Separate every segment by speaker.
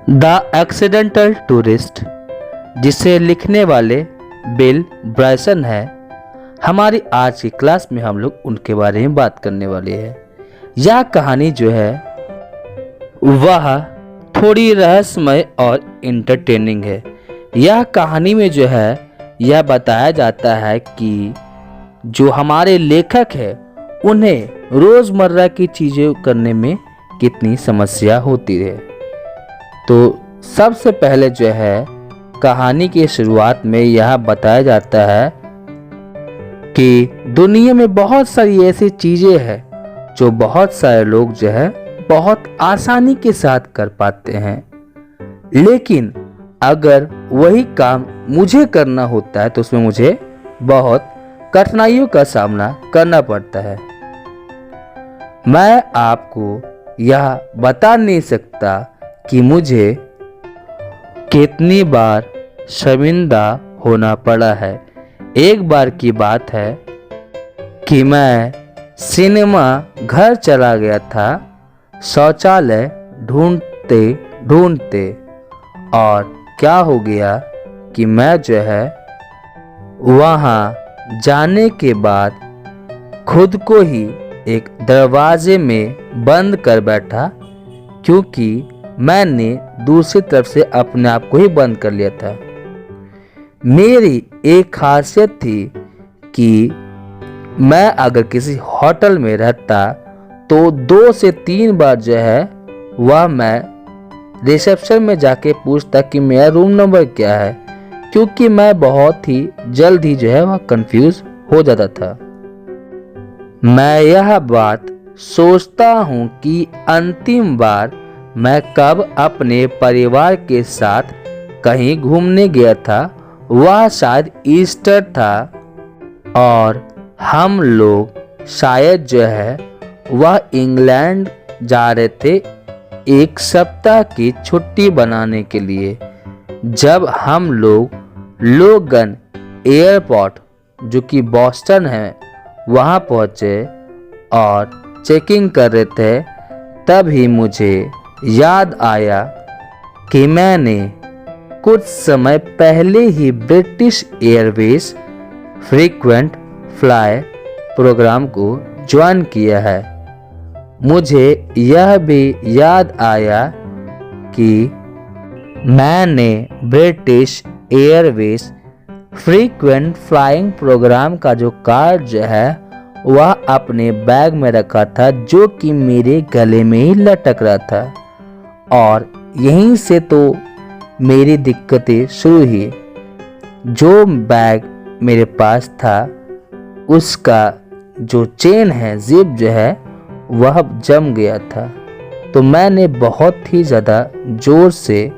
Speaker 1: The accidental tourist, जिसे लिखने वाले बिल ब्रायसन है। हमारी आज की क्लास में हम लोग उनके बारे में बात करने वाले हैं। यह कहानी जो है वह थोड़ी रहस्यमय और इंटरटेनिंग है। यह कहानी में जो है यह बताया जाता है कि जो हमारे लेखक है उन्हें रोज़मर्रा की चीज़ें करने में कितनी समस्या होती है। तो सबसे पहले जो है कहानी की शुरुआत में यह बताया जाता है कि दुनिया में बहुत सारी ऐसी चीज़ें हैं जो बहुत सारे लोग जो है बहुत आसानी के साथ कर पाते हैं, लेकिन अगर वही काम मुझे करना होता है तो उसमें मुझे बहुत कठिनाइयों का सामना करना पड़ता है। मैं आपको यह बता नहीं सकता कि मुझे कितनी बार शर्मिंदा होना पड़ा है। एक बार की बात है कि मैं सिनेमा घर चला गया था शौचालय ढूंढते ढूंढते, और क्या हो गया कि मैं जो है वहाँ जाने के बाद खुद को ही एक दरवाजे में बंद कर बैठा, क्योंकि मैंने दूसरी तरफ से अपने आप को ही बंद कर लिया था। मेरी एक खासियत थी कि मैं अगर किसी होटल में रहता तो 2 से 3 बार जो है वह मैं रिसेप्शन में जाके पूछता कि मेरा रूम नंबर क्या है, क्योंकि मैं बहुत ही जल्द ही जो है वह कंफ्यूज हो जाता था। मैं यह बात सोचता हूँ कि अंतिम बार मैं कब अपने परिवार के साथ कहीं घूमने गया था। वह शायद ईस्टर था और हम लोग शायद जो है वह इंग्लैंड जा रहे थे एक सप्ताह की छुट्टी बनाने के लिए। जब हम लोग लोगन एयरपोर्ट, जो कि बॉस्टन है, वहाँ पहुँचे और चेकिंग कर रहे थे, तभी मुझे याद आया कि मैंने कुछ समय पहले ही British Airways frequent fly program को ज्वाइन किया है। मुझे यह भी याद आया कि मैंने British Airways frequent flying program का जो कार्ड जो है वह अपने बैग में रखा था, जो कि मेरे गले में ही लटक रहा था, और यहीं से तो मेरी दिक्कतें शुरू हुई। जो बैग मेरे पास था उसका जो चेन है, जिप जो है वह जम गया था, तो मैंने बहुत ही ज़्यादा ज़ोर से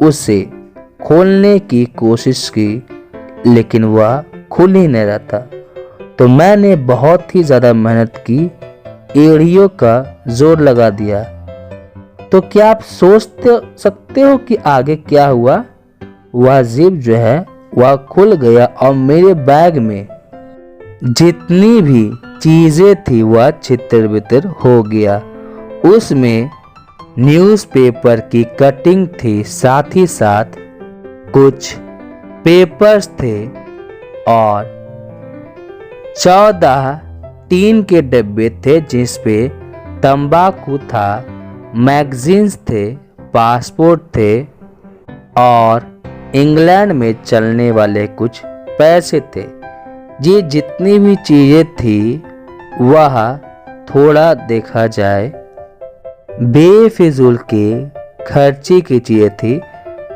Speaker 1: उसे खोलने की कोशिश की, लेकिन वह खुल ही नहीं रहा था। तो मैंने बहुत ही ज़्यादा मेहनत की, एड़ियों का जोर लगा दिया। तो क्या आप सोच सकते हो कि आगे क्या हुआ? वह जिप जो है वह खुल गया और मेरे बैग में जितनी भी चीज़ें थी वह छितर-बितर हो गया। उसमें न्यूज़पेपर की कटिंग थी, साथ ही साथ कुछ पेपर्स थे और 14 टीन के डब्बे थे जिस पे तंबाकू था, मैगजीन्स थे, पासपोर्ट थे और इंग्लैंड में चलने वाले कुछ पैसे थे। ये जितनी भी चीज़ें थी वह थोड़ा देखा जाए बेफिजूल के खर्ची की चीज़ें थी,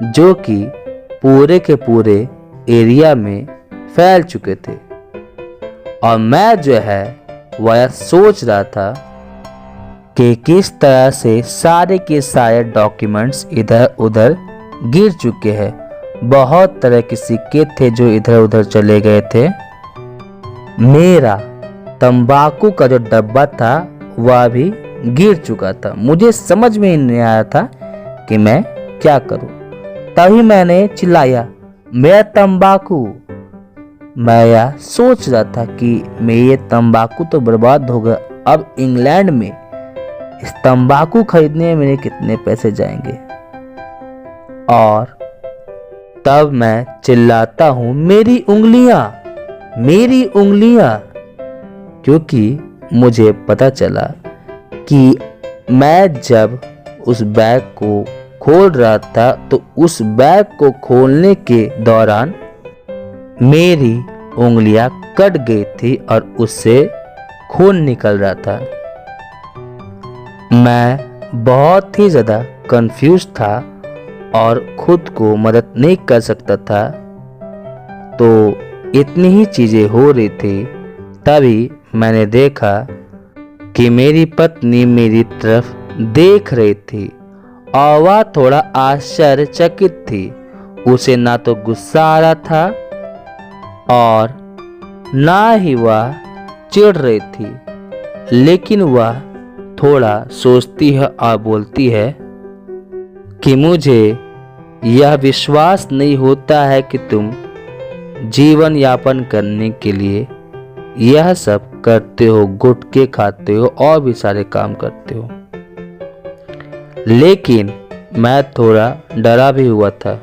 Speaker 1: जो कि पूरे के पूरे एरिया में फैल चुके थे। और मैं जो है वह सोच रहा था कि किस तरह से सारे के सारे डॉक्यूमेंट्स इधर उधर गिर चुके हैं। बहुत तरह के सिक्के थे जो इधर उधर चले गए थे। मेरा तंबाकू का जो डब्बा था वह भी गिर चुका था। मुझे समझ में ही नहीं आया था कि मैं क्या करूं। तभी मैंने चिल्लाया, मेरा तंबाकू। मैं यह सोच रहा था कि मेरे तंबाकू तो बर्बाद हो गया, अब इंग्लैंड में इस तंबाकू खरीदने में मेरे कितने पैसे जाएंगे। और तब मैं चिल्लाता हूँ, मेरी उंगलियां, मेरी उंगलियां, क्योंकि मुझे पता चला कि मैं जब उस बैग को खोल रहा था तो उस बैग को खोलने के दौरान मेरी उंगलियां कट गई थी और उससे खून निकल रहा था। मैं बहुत ही ज़्यादा कंफ्यूज था और खुद को मदद नहीं कर सकता था। तो इतनी ही चीज़ें हो रही थी, तभी मैंने देखा कि मेरी पत्नी मेरी तरफ देख रही थी और वह थोड़ा आश्चर्यचकित थी। उसे ना तो गुस्सा आ रहा था और ना ही वह चिढ़ रही थी, लेकिन वह थोड़ा सोचती है और बोलती है कि मुझे यह विश्वास नहीं होता है कि तुम जीवन यापन करने के लिए यह सब करते हो, गुटखे खाते हो और भी सारे काम करते हो। लेकिन मैं थोड़ा डरा भी हुआ था।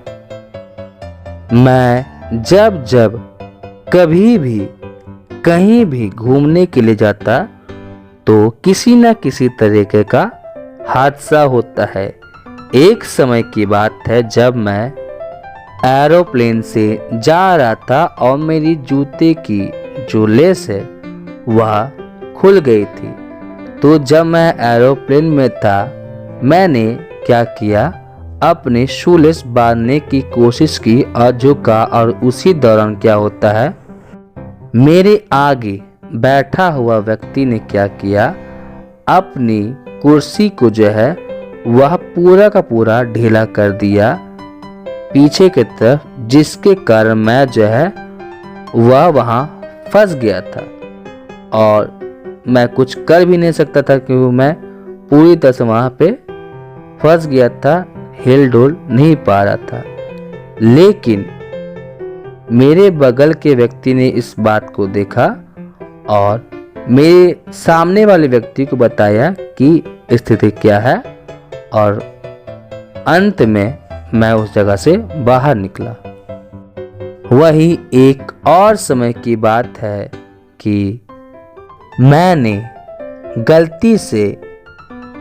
Speaker 1: मैं जब जब कभी भी कहीं भी घूमने के लिए जाता तो किसी न किसी तरीके का हादसा होता है। एक समय की बात है जब मैं एरोप्लेन से जा रहा था और मेरी जूते की जो लेस है वह खुल गई थी। तो जब मैं एरोप्लेन में था, मैंने क्या किया, अपने शूलेस बांधने की कोशिश की और झुका, और उसी दौरान क्या होता है, मेरे आगे बैठा हुआ व्यक्ति ने क्या किया, अपनी कुर्सी को जो है वह पूरा का पूरा ढीला कर दिया पीछे की तरफ, जिसके कारण मैं जो है वह वहाँ फंस गया था और मैं कुछ कर भी नहीं सकता था क्योंकि मैं पूरी तरह से वहाँ पे फंस गया था, हिल डुल नहीं पा रहा था। लेकिन मेरे बगल के व्यक्ति ने इस बात को देखा और मेरे सामने वाले व्यक्ति को बताया कि स्थिति क्या है, और अंत में मैं उस जगह से बाहर निकला। वही एक और समय की बात है कि मैंने गलती से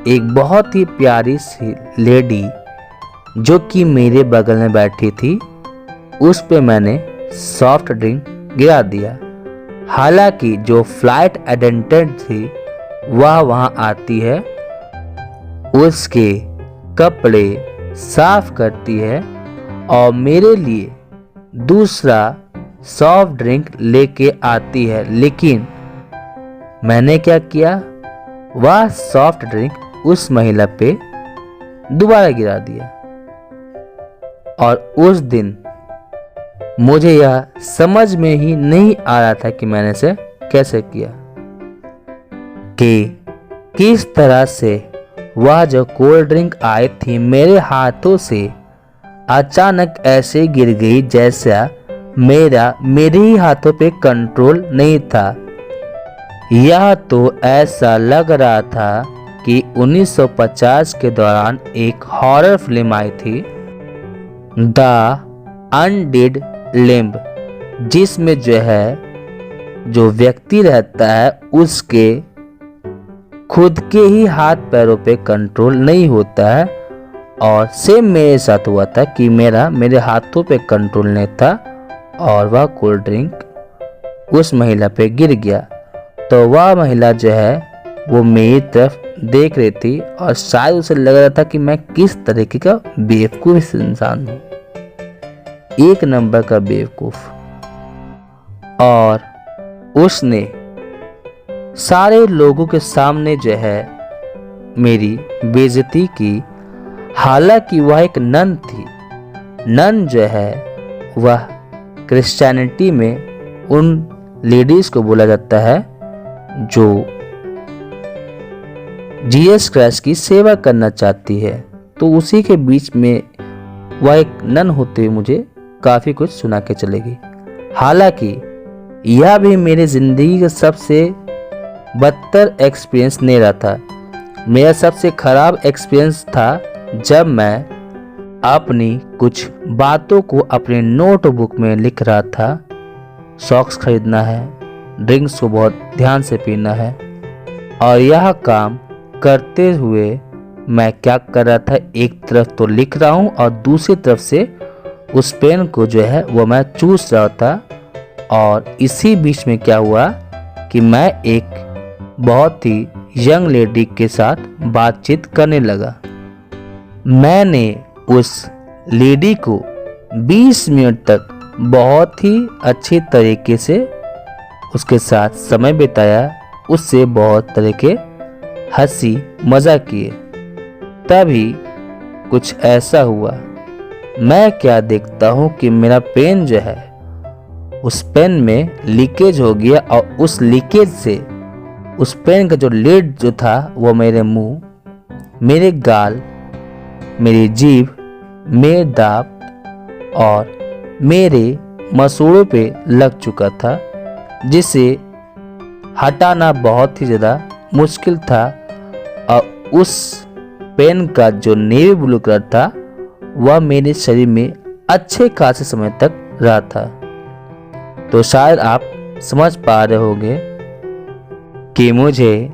Speaker 1: एक बहुत ही प्यारी सी लेडी जो कि मेरे बगल में बैठी थी, उस पे मैंने सॉफ्ट ड्रिंक गिरा दिया। हालांकि जो फ्लाइट अटेंडेंट थी वह वहां आती है, उसके कपड़े साफ करती है और मेरे लिए दूसरा सॉफ्ट ड्रिंक लेके आती है। लेकिन मैंने क्या किया, वह सॉफ्ट ड्रिंक उस महिला पे दोबारा गिरा दिया। और उस दिन मुझे यह समझ में ही नहीं आ रहा था कि मैंने इसे कैसे किया, कि किस तरह से वह जो कोल्ड ड्रिंक आई थी मेरे हाथों से अचानक ऐसे गिर गई जैसा मेरे ही हाथों पे कंट्रोल नहीं था। यह तो ऐसा लग रहा था कि 1950 के दौरान एक हॉरर फिल्म आई थी, द अनडेड लिम्ब, जिसमें जो है जो व्यक्ति रहता है उसके खुद के ही हाथ पैरों पे कंट्रोल नहीं होता है। और सेम मेरे साथ हुआ था कि मेरे हाथों पे कंट्रोल नहीं था और वह कोल्ड ड्रिंक उस महिला पे गिर गया। तो वह महिला जो है वो मेरी तरफ देख रही थी और शायद उसे लग रहा था कि मैं किस तरीके का बेवकूफ इंसान हूँ, एक नंबर का बेवकूफ। और उसने सारे लोगों के सामने जो है मेरी बेइज्जती की। हालांकि वह एक नन थी। नन जो है वह क्रिश्चियनिटी में उन लेडीज को बोला जाता है जो जीसस क्राइस्ट की सेवा करना चाहती है। तो उसी के बीच में वह एक नन होते हुए मुझे काफ़ी कुछ सुना के चलेगी। हालांकि यह भी मेरे ज़िंदगी का सबसे बदतर एक्सपीरियंस नहीं रहा था। मेरा सबसे ख़राब एक्सपीरियंस था जब मैं अपनी कुछ बातों को अपने नोटबुक में लिख रहा था। सॉक्स खरीदना है, ड्रिंक्स को बहुत ध्यान से पीना है, और यह काम करते हुए मैं क्या कर रहा था, एक तरफ तो लिख रहा हूँ और दूसरी तरफ से उस पेन को जो है वो मैं चूस रहा था। और इसी बीच में क्या हुआ कि मैं एक बहुत ही यंग लेडी के साथ बातचीत करने लगा। मैंने उस लेडी को 20 मिनट तक बहुत ही अच्छी तरीके से उसके साथ समय बिताया, उससे बहुत तरह के हंसी मजाक किए। तभी कुछ ऐसा हुआ, मैं क्या देखता हूँ कि मेरा पेन जो है उस पेन में लीकेज हो गया, और उस लीकेज से उस पेन का जो लिड जो था वो मेरे मुंह, मेरे गाल, मेरी जीभ, मेरे दांत और मेरे मसूड़ों पे लग चुका था, जिसे हटाना बहुत ही ज़्यादा मुश्किल था। और उस पेन का जो नेवी ब्लू कलर था वह मेरे शरीर में अच्छे खासे समय तक रहा था। तो शायद आप समझ पा रहे होंगे कि मुझे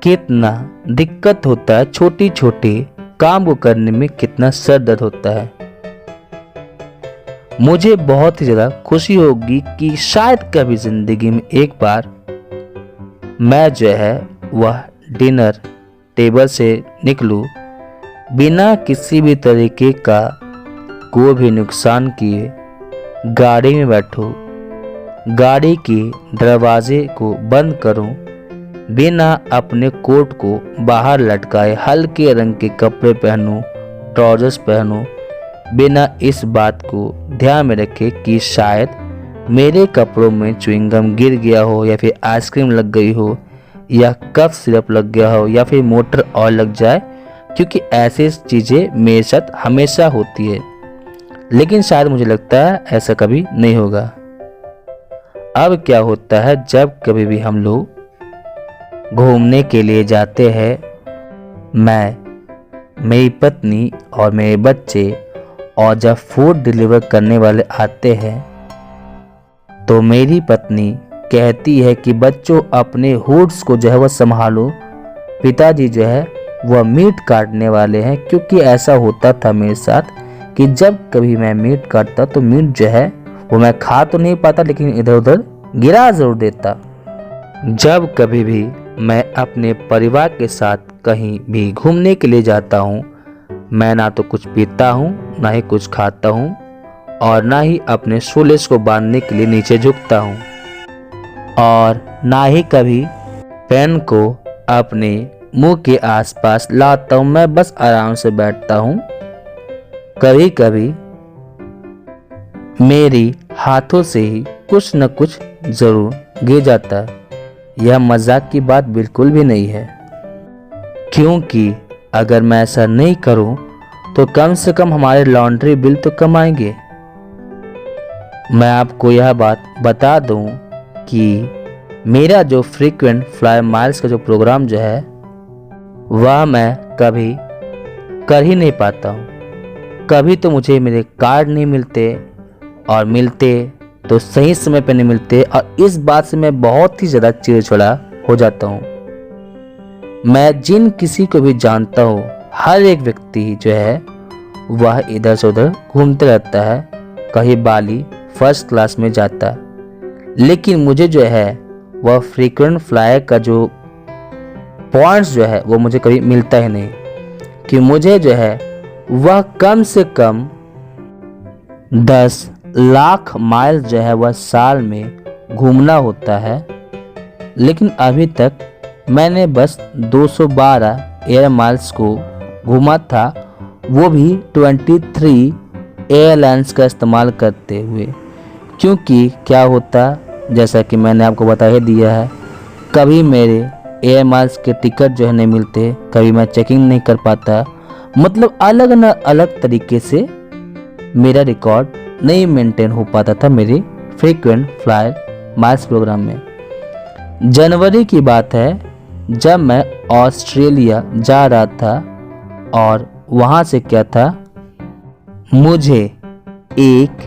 Speaker 1: कितना दिक्कत होता है, छोटी छोटी काम को करने में कितना सर दर्द होता है। मुझे बहुत ही ज़्यादा खुशी होगी कि शायद कभी ज़िंदगी में एक बार मैं जो है वह डिनर टेबल से निकलूं बिना किसी भी तरीके का कोई भी नुकसान किए, गाड़ी में बैठूं, गाड़ी के दरवाजे को बंद करूं, बिना अपने कोट को बाहर लटकाए हल्के रंग के कपड़े पहनूं, ट्राउजर्स पहनूं, बिना इस बात को ध्यान में रखे कि शायद मेरे कपड़ों में च्युइंगम गिर गया हो, या फिर आइसक्रीम लग गई हो, या कफ सिरप लग गया हो, या फिर मोटर ऑयल लग जाए, क्योंकि ऐसी चीज़ें मेरे साथ हमेशा होती है। लेकिन शायद मुझे लगता है ऐसा कभी नहीं होगा। अब क्या होता है, जब कभी भी हम लोग घूमने के लिए जाते हैं, मैं, मेरी पत्नी और मेरे बच्चे, और जब फूड डिलीवर करने वाले आते हैं तो मेरी पत्नी कहती है कि बच्चों अपने हुड्स को जो है वह संभालो, पिताजी जो है वह मीट काटने वाले हैं। क्योंकि ऐसा होता था मेरे साथ कि जब कभी मैं मीट काटता तो मीट जो है वो मैं खा तो नहीं पाता, लेकिन इधर उधर गिरा जरूर देता। जब कभी भी मैं अपने परिवार के साथ कहीं भी घूमने के लिए जाता हूँ, मैं ना तो कुछ पीता हूँ, ना ही कुछ खाता हूँ, और ना ही अपने शूलेस को बांधने के लिए नीचे झुकता हूँ, और ना ही कभी पेन को अपने मुंह के आसपास लाता हूँ। मैं बस आराम से बैठता हूँ। कभी कभी मेरी हाथों से ही कुछ न कुछ जरूर गिर जाता है। यह मजाक की बात बिल्कुल भी नहीं है, क्योंकि अगर मैं ऐसा नहीं करूं तो कम से कम हमारे लॉन्ड्री बिल तो कम आएंगे। मैं आपको यह बात बता दूं कि मेरा जो फ्रीक्वेंट फ्लायर माइल्स का जो प्रोग्राम जो है वह मैं कभी कर ही नहीं पाता हूँ। कभी तो मुझे मेरे कार्ड नहीं मिलते, और मिलते तो सही समय पे नहीं मिलते, और इस बात से मैं बहुत ही ज़्यादा चिड़चिड़ा हो जाता हूँ। मैं जिन किसी को भी जानता हूँ, हर एक व्यक्ति जो है वह इधर से उधर घूमते रहता है, कहीं बाली फर्स्ट क्लास में जाता है, लेकिन मुझे जो है वह फ्रीक्वेंट फ्लायर का जो पॉइंट्स जो है वो मुझे कभी मिलता ही नहीं। कि मुझे जो है वह कम से कम 10 लाख माइल जो है वह साल में घूमना होता है, लेकिन अभी तक मैंने बस 212 एयर माइल्स को घूमा था, वो भी 23 एयरलाइंस का इस्तेमाल करते हुए। क्योंकि क्या होता, जैसा कि मैंने आपको बता ही दिया है, कभी मेरे एयर माइल्स के टिकट जो है नहीं मिलते, कभी मैं चेकिंग नहीं कर पाता, मतलब अलग न अलग तरीके से मेरा रिकॉर्ड नहीं मेंटेन हो पाता था मेरे फ्रीक्वेंट फ्लायर माइल्स प्रोग्राम में। जनवरी की बात है, जब मैं ऑस्ट्रेलिया जा रहा था, और वहाँ से क्या था, मुझे 1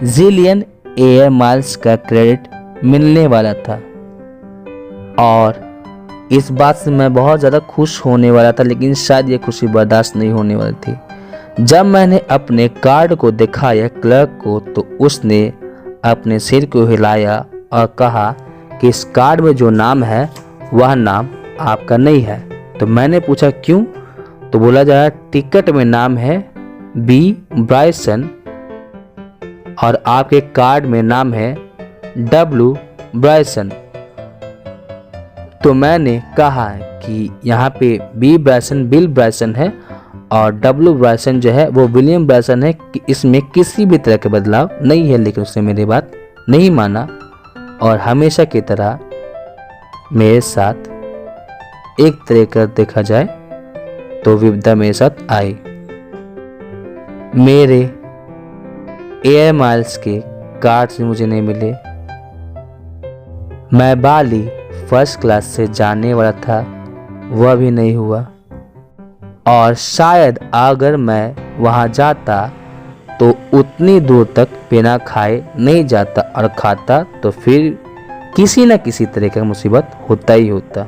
Speaker 1: जिलियन एयर माइल्स का क्रेडिट मिलने वाला था और इस बात से मैं बहुत ज़्यादा खुश होने वाला था, लेकिन शायद ये खुशी बर्दाश्त नहीं होने वाली थी। जब मैंने अपने कार्ड को दिखाया क्लर्क को तो उसने अपने सिर को हिलाया और कहा कि इस कार्ड में जो नाम है वह नाम आपका नहीं है। तो मैंने पूछा क्यों? तो बोला जा रहा टिकट में नाम है बी ब्राइसन और आपके कार्ड में नाम है डब्ल्यू ब्राइसन। तो मैंने कहा कि यहाँ पे बी ब्राइसन बिल ब्राइसन है और डब्ल्यू ब्राइसन जो है वो विलियम ब्राइसन है, कि इसमें किसी भी तरह के बदलाव नहीं है। लेकिन उसने मेरी बात नहीं माना और हमेशा की तरह मेरे साथ एक तरह का देखा जाए तो विपदा मेरे साथ आई। मेरे एयर माइल्स के कार्ड से मुझे नहीं मिले। मैं बाली फर्स्ट क्लास से जाने वाला था, वह भी नहीं हुआ। और शायद अगर मैं वहाँ जाता तो उतनी दूर तक बिना खाए नहीं जाता, और खाता तो फिर किसी न किसी तरह का मुसीबत होता ही होता।